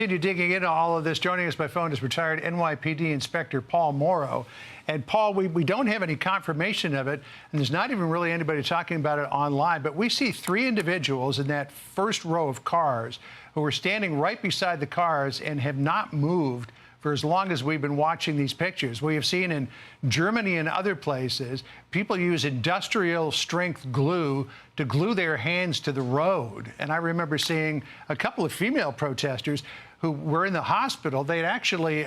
Continue digging into all of this. Joining us by phone is retired NYPD Inspector Paul Mauro. And Paul, we don't have any confirmation of it, and there's not even really anybody talking about it online, but we see three individuals in that first row of cars who are standing right beside the cars and have not moved for as long as we've been watching these pictures. We have seen in Germany and other places, people use industrial strength glue to glue their hands to the road. And I remember seeing a couple of female protesters who were in the hospital. They'd actually,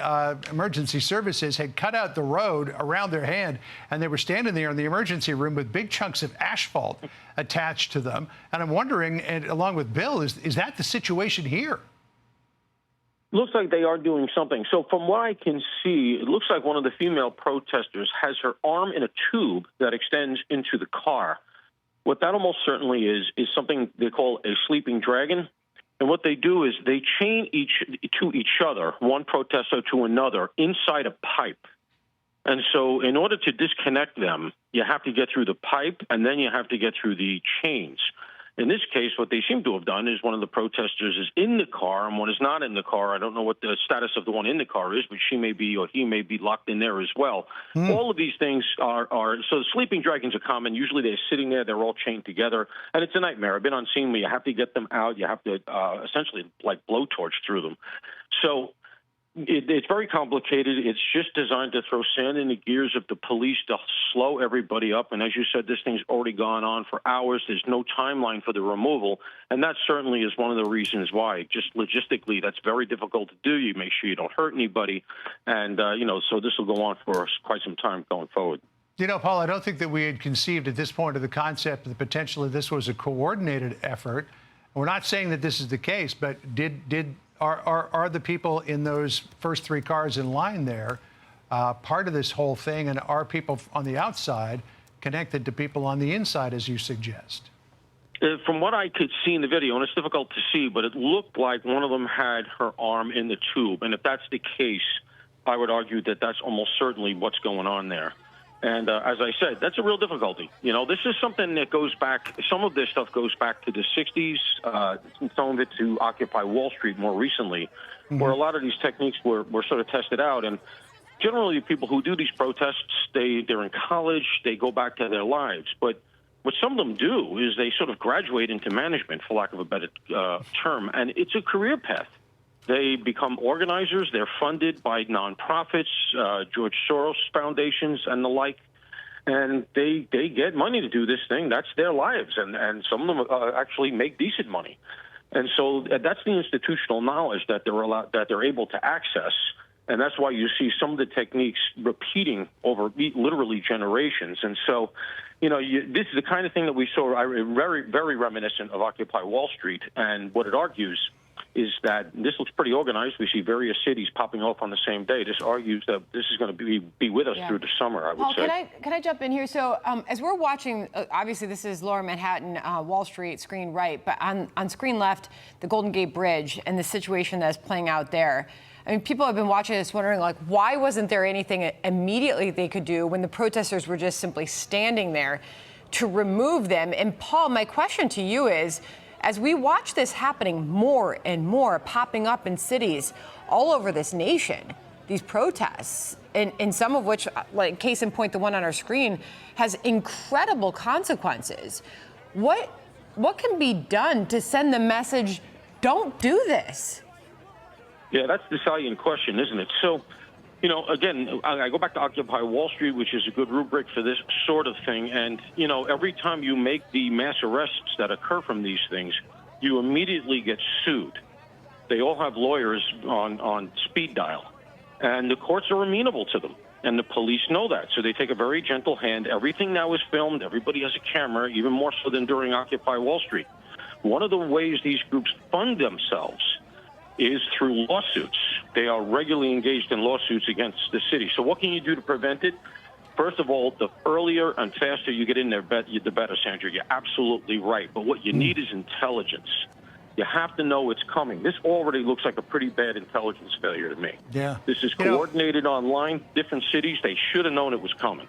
emergency services had cut out the road around their hand, and they were standing there in the emergency room with big chunks of asphalt attached to them. And I'm wondering, and along with Bill, is that the situation here? Looks like they are doing something. So from what I can see, it looks like one of the female protesters has her arm in a tube that extends into the car. What that almost certainly is something they call a sleeping dragon. And what they do is they chain to each other, one protester to another, inside a pipe. And so in order to disconnect them, you have to get through the pipe, and then you have to get through the chains. In this case, what they seem to have done is one of the protesters is in the car and one is not in the car. I don't know what the status of the one in the car is, but she may be or he may be locked in there as well. All of these things are so the sleeping dragons are common. Usually they're sitting there, they're all chained together, and it's a nightmare. I've been on scene where you have to get them out. You have to essentially like blowtorch through them. So it's very complicated. It's just designed to throw sand in the gears of the police to slow everybody up. And as you said, this thing's already gone on for hours. There's no timeline for the removal. And that certainly is one of the reasons why. Just logistically, that's very difficult to do. You make sure you don't hurt anybody. And, so this will go on for quite some time going forward. You know, Paul, I don't think that we had conceived at this point of the concept that potentially this was a coordinated effort. We're not saying that this is the case, but are the people in those first three cars in line there part of this whole thing, and are people on the outside connected to people on the inside, as you suggest? From what I could see in the video, and it's difficult to see, but it looked like one of them had her arm in the tube. And if that's the case, I would argue that that's almost certainly what's going on there. And as I said, that's a real difficulty. You know, this is something that goes back, some of this stuff goes back to the 60s, some of it to Occupy Wall Street more recently, where a lot of these techniques were sort of tested out. And generally, people who do these protests, they're in college, they go back to their lives. But what some of them do is they sort of graduate into management, for lack of a better term, and it's a career path. They become organizers. They're funded by nonprofits, George Soros foundations, and the like. And they get money to do this thing. That's their lives. And some of them actually make decent money. And so that's the institutional knowledge that they're able to access. And that's why you see some of the techniques repeating over literally generations. And so, this is the kind of thing that we saw very, very reminiscent of Occupy Wall Street. And what it argues is that this looks pretty organized. We see various cities popping off on the same day. This argues that this is going to be with us through the summer, I would say. Can I jump in here? So as we're watching, obviously this is Lower Manhattan, Wall Street, screen right, but on screen left, the Golden Gate Bridge and the situation that's playing out there. I mean, people have been watching this wondering, like, why wasn't there anything immediately they could do when the protesters were just simply standing there to remove them? And Paul, my question to you is, as we watch this happening more and more, popping up in cities all over this nation, these protests, and some of which, like case in point, the one on our screen, has incredible consequences. What can be done to send the message, don't do this? Yeah, that's the salient question, isn't it? So, again, I go back to Occupy Wall Street, which is a good rubric for this sort of thing. And, every time you make the mass arrests that occur from these things, you immediately get sued. They all have lawyers on speed dial, and the courts are amenable to them. And the police know that, so they take a very gentle hand. Everything now is filmed. Everybody has a camera, even more so than during Occupy Wall Street. One of the ways these groups fund themselves is through lawsuits. They are regularly engaged in lawsuits against the city. So what can you do to prevent it? First of all, the earlier and faster you get in there, the better, Sandra. You're absolutely right. But what you need is intelligence. You have to know it's coming. This already looks like a pretty bad intelligence failure to me. Yeah. This is coordinated online, different cities. They should have known it was coming.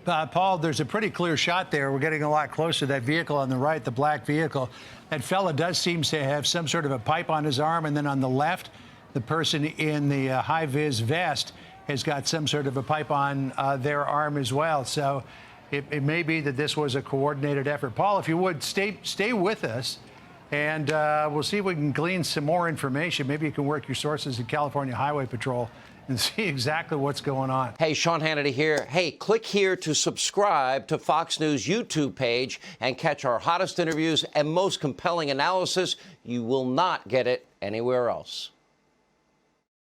Paul, there's a pretty clear shot there. We're getting a lot closer to that vehicle on the right, the black vehicle. That fella does seem to have some sort of a pipe on his arm, and then on the left, the person in the high-vis vest has got some sort of a pipe on their arm as well. So it may be that this was a coordinated effort. Paul, if you would, stay with us, and we'll see if we can glean some more information. Maybe you can work your sources at California Highway Patrol and see exactly what's going on. Hey, Sean Hannity here. Hey, click here to subscribe to Fox News YouTube page and catch our hottest interviews and most compelling analysis. You will not get it anywhere else.